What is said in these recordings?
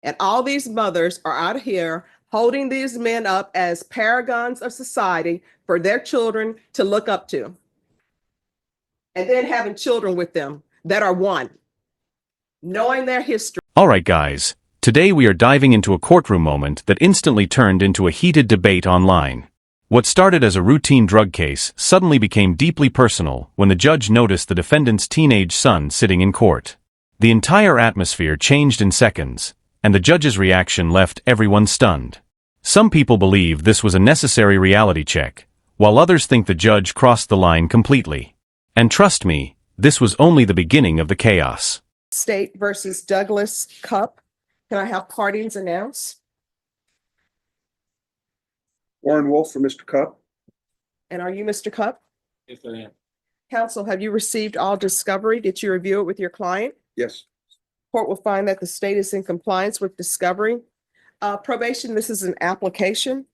And all these mothers are out here holding these men up as paragons of society for their children to look up to. And then having children with them that are one, knowing their history. All right, guys. Today we are diving into a courtroom moment that instantly turned into a heated debate online. What started as a routine drug case suddenly became deeply personal when the judge noticed the defendant's teenage son sitting in court. The entire atmosphere changed in seconds, and the judge's reaction left everyone stunned. Some people believe this was a necessary reality check, while others think the judge crossed the line completely. And trust me, this was only the beginning of the chaos. State versus Douglas Cup. Can I have parties announced? Warren Wolf for Mr. Cup. And are you Mr. Cup? Yes, I am. Counsel, have you received all discovery? Did you review it with your client? Yes. Court will find that the state is in compliance with discovery. Probation, this is an application.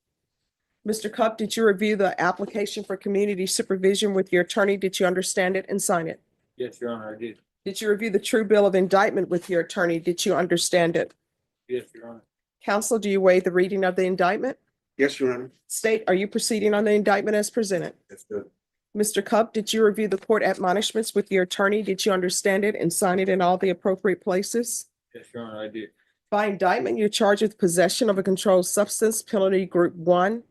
Mr. Cup, did you review the application for community supervision with your attorney? Did you understand it and sign it? Yes, Your Honor, I did. Did you review the true bill of indictment with your attorney? Did you understand it? Yes, Your Honor. Counsel, do you waive the reading of the indictment? Yes, Your Honor. State, are you proceeding on the indictment as presented? That's good. Mr. Cup, did you review the court admonishments with your attorney? Did you understand it and sign it in all the appropriate places? Yes, Your Honor, I did. By indictment, you're charged with possession of a controlled substance, penalty group 1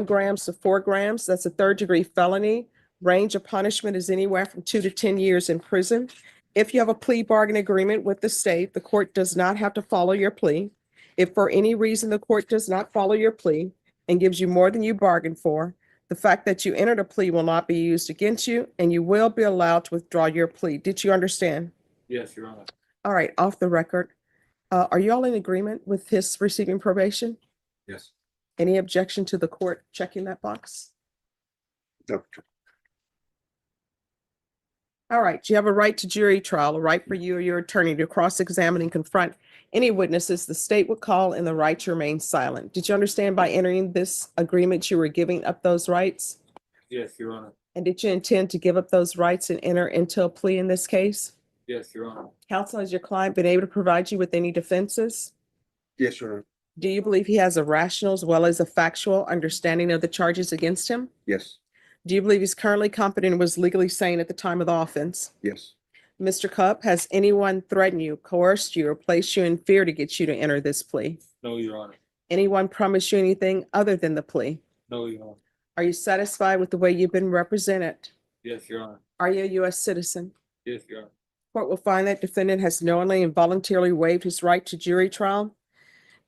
grams to 4 grams. That's a third-degree felony. Range of punishment is anywhere from 2 to 10 years in prison. If you have a plea bargain agreement with the state, the court does not have to follow your plea. If for any reason the court does not follow your plea and gives you more than you bargained for, the fact that you entered a plea will not be used against you, and you will be allowed to withdraw your plea. Did you understand? Yes, Your Honor. All right, off the record. Are you all in agreement with his receiving probation? Yes. Any objection to the court checking that box? No. All right, you have a right to jury trial, a right for you or your attorney to cross-examine and confront any witnesses the state would call, and the right to remain silent. Did you understand by entering this agreement you were giving up those rights? Yes, Your Honor. And did you intend to give up those rights and enter into a plea in this case? Yes, Your Honor. Counsel, has your client been able to provide you with any defenses? Yes, Your Honor. Do you believe he has a rational as well as a factual understanding of the charges against him? Yes. Do you believe he's currently competent and was legally sane at the time of the offense? Yes. Mr. Cup, has anyone threatened you, coerced you, or placed you in fear to get you to enter this plea? No, Your Honor. Anyone promised you anything other than the plea? No, Your Honor. Are you satisfied with the way you've been represented? Yes, Your Honor. Are you a U.S. citizen? Yes, Your Honor. Court will find that defendant has knowingly and voluntarily waived his right to jury trial.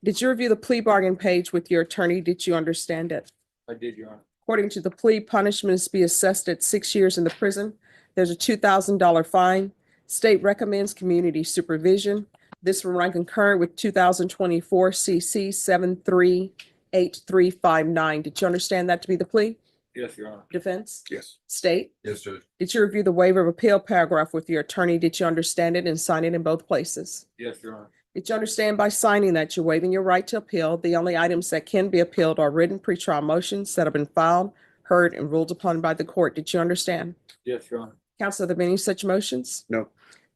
Did you review the plea bargain page with your attorney? Did you understand it? I did, Your Honor. According to the plea, punishment is to be assessed at 6 years in the prison. There's a $2,000 fine. State recommends community supervision. This will run concurrent with 2024 CC 738359. Did you understand that to be the plea? Yes, Your Honor. Defense? Yes. State? Yes, Judge. Did you review the waiver of appeal paragraph with your attorney? Did you understand it and sign it in both places? Yes, Your Honor. Did you understand by signing that you're waiving your right to appeal? The only items that can be appealed are written pretrial motions that have been filed, heard, and ruled upon by the court. Did you understand? Yes, Your Honor. Counsel, are there any such motions? No.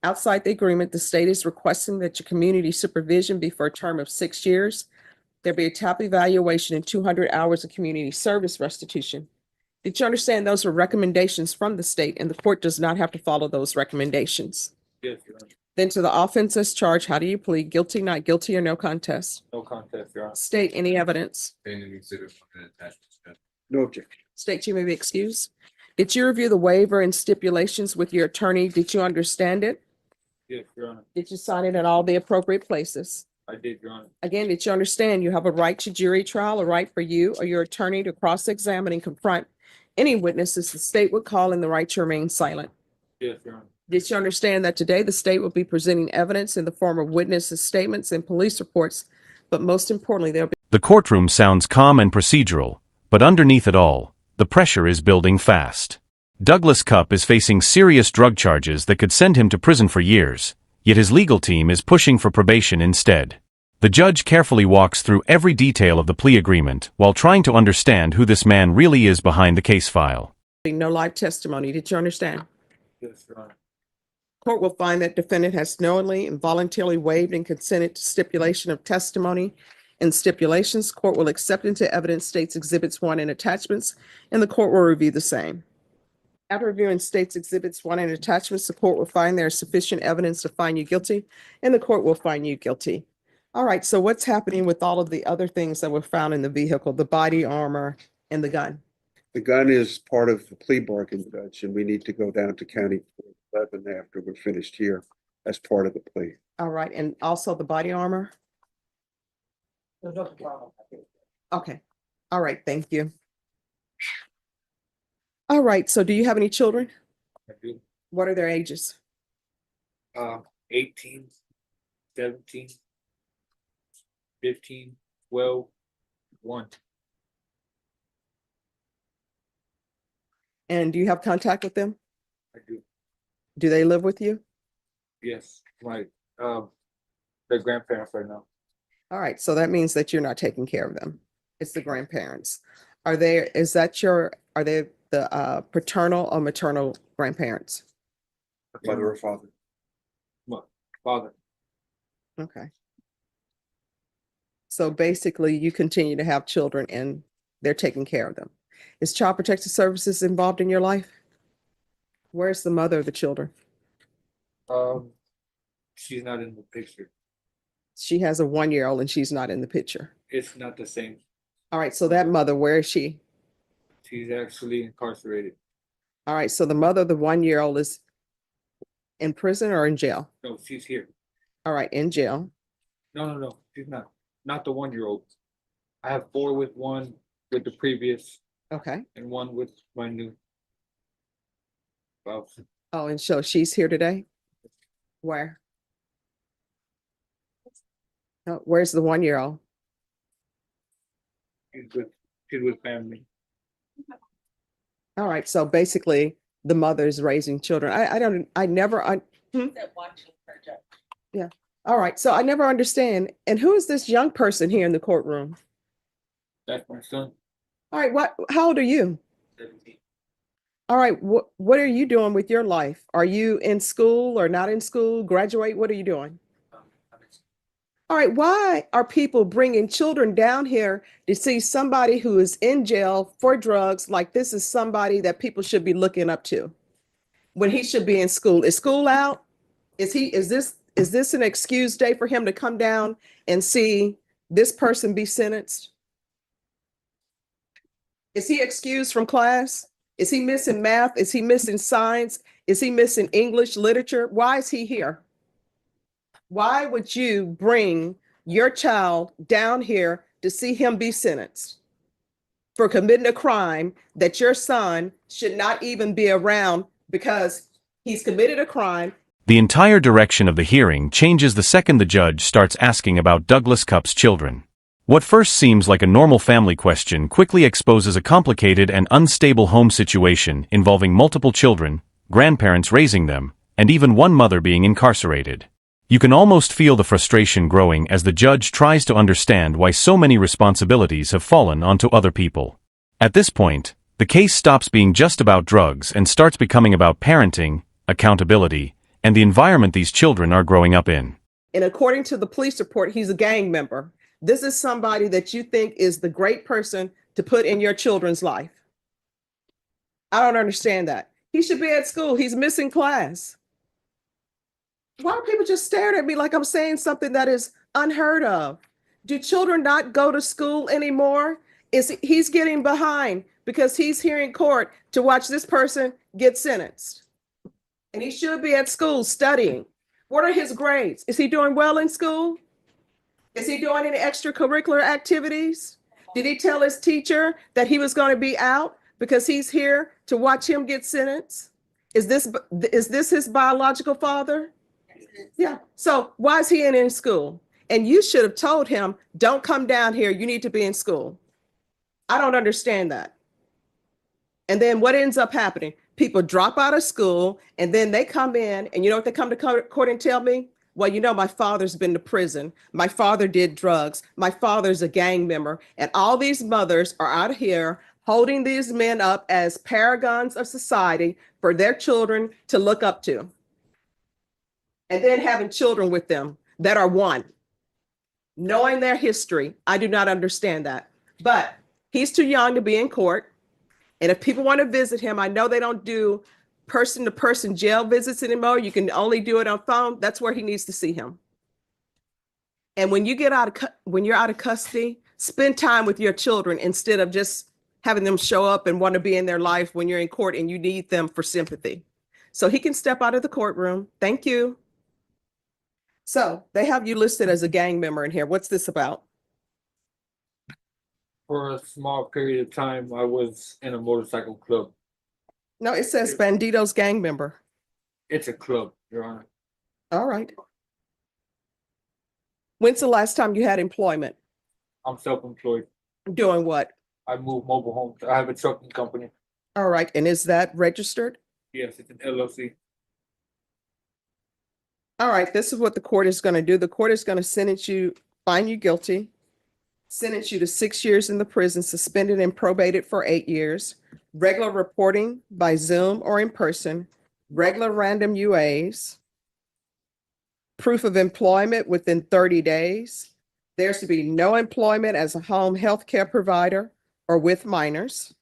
Outside the agreement, the state is requesting that your community supervision be for a term of 6 years. There be a top evaluation and 200 hours of community service restitution. Did you understand those were recommendations from the state, and the court does not have to follow those recommendations? Yes, Your Honor. Then to the offense as charged, how do you plead? Guilty, not guilty, or no contest? No contest, Your Honor. State any evidence. No objection. State you may be excused. Did you review the waiver and stipulations with your attorney? Did you understand it? Yes, Your Honor. Did you sign it in all the appropriate places? I did, Your Honor. Again, did you understand you have a right to jury trial, a right for you or your attorney to cross-examine and confront any witnesses the state would call, and the right to remain silent? Yes, Your Honor. Did you understand that today the state will be presenting evidence in the form of witnesses' statements and police reports, but most importantly, there'll be... The courtroom sounds calm and procedural, but underneath it all, the pressure is building fast. Douglas Cup is facing serious drug charges that could send him to prison for years, yet his legal team is pushing for probation instead. The judge carefully walks through every detail of the plea agreement while trying to understand who this man really is behind the case file. No live testimony. Did you understand? Yes, Your Honor. Court will find that defendant has knowingly and voluntarily waived and consented to stipulation of testimony and stipulations. Court will accept into evidence states exhibits 1 and attachments, and the court will review the same. After reviewing states exhibits 1 and attachments, the court will find there is sufficient evidence to find you guilty, and the court will find you guilty. All right, so what's happening with all of the other things that were found in the vehicle, the body armor and the gun? The gun is part of the plea bargain, Judge, and we need to go down to County 11 after we're finished here as part of the plea. All right, and also the body armor? Okay, all right, thank you. All right, so do you have any children? I do. What are their ages? 18, 17, 15, 12, 1. And do you have contact with them? I do. Do they live with you? Yes, their grandparents right now. All right, so that means that you're not taking care of them. It's the grandparents. Are they the paternal or maternal grandparents? Mother or father? Father. Okay. So basically, you continue to have children and they're taking care of them. Is Child Protective Services involved in your life? Where's the mother of the children? She's not in the picture. She has a 1-year-old and she's not in the picture. It's not the same. All right, so that mother, where is she? She's actually incarcerated. All right, so the mother of the 1-year-old is in prison or in jail? No, she's here. All right, in jail. No, she's not. Not the 1-year-old. I have 4 with one with the previous Okay. and 1 with my new spouse. Oh, and so she's here today? Where? Oh, where's the 1-year-old? She's with family. All right, so basically the mother's raising children. Yeah. All right, so I never understand. And who is this young person here in the courtroom? That's my son. All right, how old are you? 17. All right, what are you doing with your life? Are you in school or not in school? Graduate? What are you doing? All right, why are people bringing children down here to see somebody who is in jail for drugs like this is somebody that people should be looking up to when he should be in school? Is school out? Is this an excuse day for him to come down and see this person be sentenced? Is he excused from class? Is he missing math? Is he missing science? Is he missing English literature? Why is he here? Why would you bring your child down here to see him be sentenced for committing a crime that your son should not even be around because he's committed a crime? The entire direction of the hearing changes the second the judge starts asking about Douglas Cup's children. What first seems like a normal family question quickly exposes a complicated and unstable home situation involving multiple children, grandparents raising them, and even one mother being incarcerated. You can almost feel the frustration growing as the judge tries to understand why so many responsibilities have fallen onto other people. At this point, the case stops being just about drugs and starts becoming about parenting, accountability, and the environment these children are growing up in. And according to the police report, he's a gang member. This is somebody that you think is the great person to put in your children's life. I don't understand that. He should be at school. He's missing class. Why are people just staring at me like I'm saying something that is unheard of? Do children not go to school anymore? He's getting behind because he's here in court to watch this person get sentenced. And he should be at school studying. What are his grades? Is he doing well in school? Is he doing any extracurricular activities? Did he tell his teacher that he was going to be out because he's here to watch him get sentenced? Is this his biological father? Yeah. So why is he in school? And you should have told him, don't come down here. You need to be in school. I don't understand that. And then what ends up happening? People drop out of school and then they come in and you know what they come to court and tell me? Well, you know, my father's been to prison. My father did drugs. My father's a gang member. And all these mothers are out here holding these men up as paragons of society for their children to look up to. and then having children with them that are one. Knowing their history, I do not understand that. But he's too young to be in court. And if people want to visit him, I know they don't do person-to-person jail visits anymore. You can only do it on phone. That's where he needs to see him. And when you when you're out of custody, spend time with your children instead of just having them show up and want to be in their life when you're in court and you need them for sympathy. So he can step out of the courtroom. Thank you. So they have you listed as a gang member in here. What's this about? For a small period of time, I was in a motorcycle club. No, it says Bandito's gang member. It's a club, Your Honor. All right. When's the last time you had employment? I'm self-employed. Doing what? I move mobile homes. I have a trucking company. All right. And is that registered? Yes, it's an LLC. All right. This is what the court is going to do. The court is going to find you guilty, sentence you to 6 years in the prison, suspended and probated for 8 years, regular reporting by Zoom or in person, regular random UAs, proof of employment within 30 days. There's to be no employment as a home health care provider or with minors.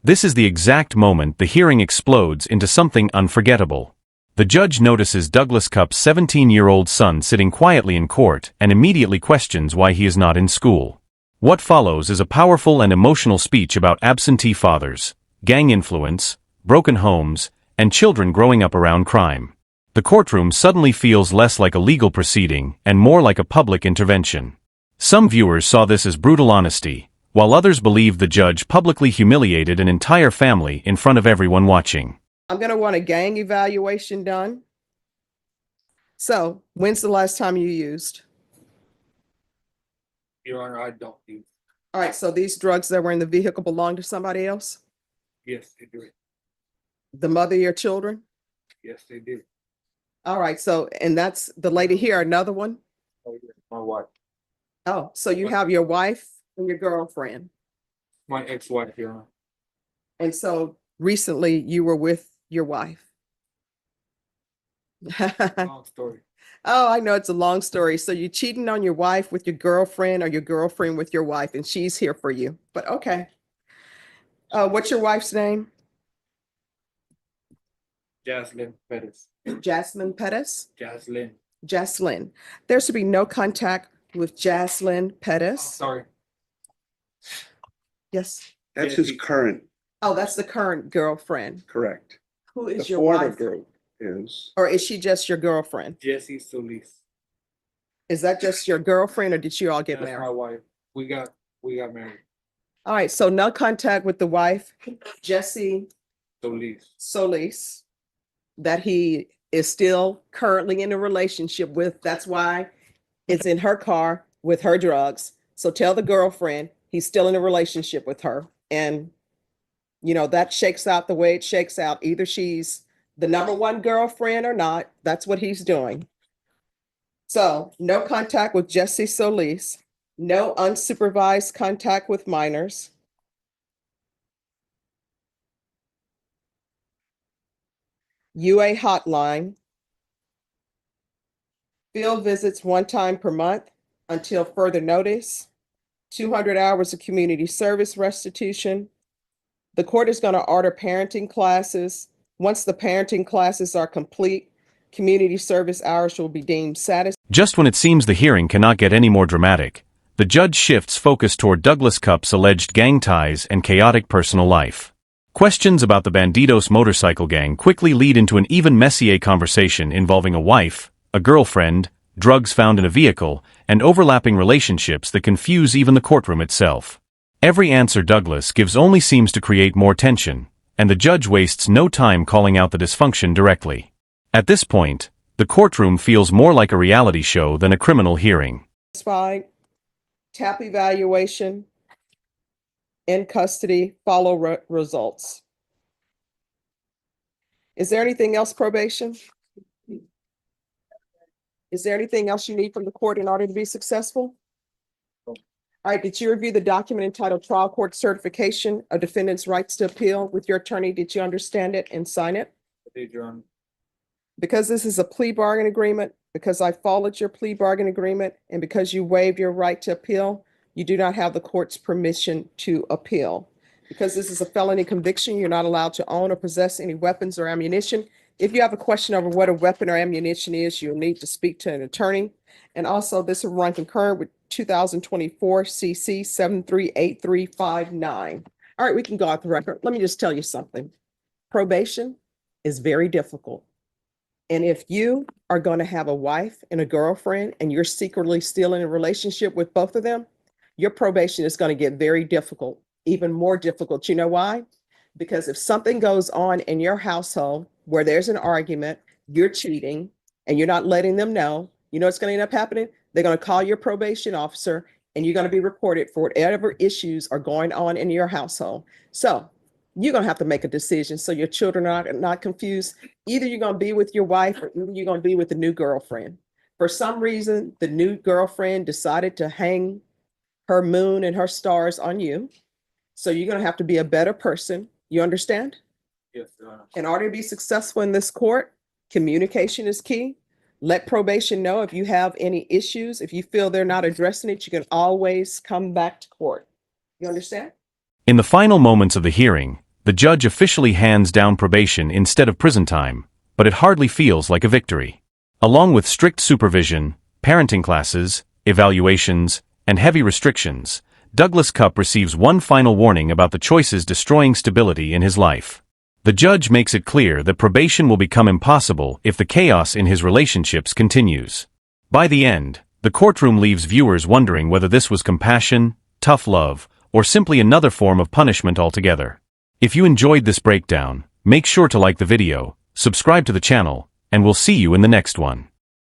This is the exact moment the hearing explodes into something unforgettable. The judge notices Douglas Cup's 17-year-old son sitting quietly in court and immediately questions why he is not in school. What follows is a powerful and emotional speech about absentee fathers, gang influence, broken homes, and children growing up around crime. The courtroom suddenly feels less like a legal proceeding and more like a public intervention. Some viewers saw this as brutal honesty, while others believed the judge publicly humiliated an entire family in front of everyone watching. I'm going to want a gang evaluation done. So, when's the last time you used? Your Honor, I don't use. All right, so these drugs that were in the vehicle belong to somebody else? Yes, they do. The mother of your children? Yes, they do. All right, so, and that's the lady here, another one? Oh, yeah, my wife. Oh, so you have your wife and your girlfriend. My ex-wife, Your Honor. And so recently you were with your wife. Long story. Oh, I know it's a long story. So you're cheating on your wife with your girlfriend or your girlfriend with your wife, and she's here for you. But okay. What's your wife's name? Jaslyn Pettis. Jasmine Pettis? Jaslyn. Jaslyn. There should be no contact with Jaslyn Oh, Pettis. sorry. Yes. That's Yeah, his current, Oh, that's the current girlfriend. correct. Who The is your former wife? girl is, Or is she just your girlfriend? Jessie Solis. Is that just your girlfriend or did you all get That's my married? wife. We got married. All right, so no contact with the wife, Jessie Solis. Solis, that he is still currently in a relationship with. That's why it's in her car with her drugs. So tell the girlfriend he's still in a relationship with her. And, you know, that shakes out the way it shakes out. Either she's the number one girlfriend or not. That's what he's doing. So no contact with Jessie Solis, no unsupervised contact with minors. UA hotline. Field visits 1 time per month until further notice. 200 hours of community service restitution. The court is going to order parenting classes. Once the parenting classes are complete, community service hours will be deemed satisfied. Just when it seems the hearing cannot get any more dramatic, the judge shifts focus toward Douglas Cup's alleged gang ties and chaotic personal life. Questions about the Bandidos motorcycle gang quickly lead into an even messier conversation involving a wife, a girlfriend, drugs found in a vehicle, and overlapping relationships that confuse even the courtroom itself. Every answer Douglas gives only seems to create more tension, and the judge wastes no time calling out the dysfunction directly. At this point, the courtroom feels more like a reality show than a criminal hearing. Tap evaluation, in custody, follow results. Is there anything else, probation? Is there anything else you need from the court in order to be successful? All right, did you review the document entitled Trial Court Certification of Defendant's Rights to Appeal with your attorney? Did you understand it and sign it? I did, Your Honor. Because this is a plea bargain agreement, because I followed your plea bargain agreement, and because you waived your right to appeal, you do not have the court's permission to appeal. Because this is a felony conviction, you're not allowed to own or possess any weapons or ammunition. If you have a question over what a weapon or ammunition is, you'll need to speak to an attorney. And also, this will run concurrent with 2024 CC 738359. All right, we can go off the record. Let me just tell you something. Probation is very difficult. And if you are going to have a wife and a girlfriend and you're secretly still in a relationship with both of them, your probation is going to get very difficult, even more difficult. You know why? Because if something goes on in your household where there's an argument, you're cheating, and you're not letting them know, you know what's going to end up happening? They're going to call your probation officer and you're going to be reported for whatever issues are going on in your household. So you're going to have to make a decision so your children are not confused. Either you're going to be with your wife or either you're going to be with the new girlfriend. For some reason, the new girlfriend decided to hang her moon and her stars on you. So you're going to have to be a better person. You understand? Yes, Your Honor. In order to be successful in this court, communication is key. Let probation know if you have any issues. If you feel they're not addressing it, you can always come back to court. You understand? In the final moments of the hearing, the judge officially hands down probation instead of prison time, but it hardly feels like a victory. Along with strict supervision, parenting classes, evaluations, and heavy restrictions, Douglas Cupp receives one final warning about the choices destroying stability in his life. The judge makes it clear that probation will become impossible if the chaos in his relationships continues. By the end, the courtroom leaves viewers wondering whether this was compassion, tough love, or simply another form of punishment altogether. If you enjoyed this breakdown, make sure to like the video, subscribe to the channel, and we'll see you in the next one.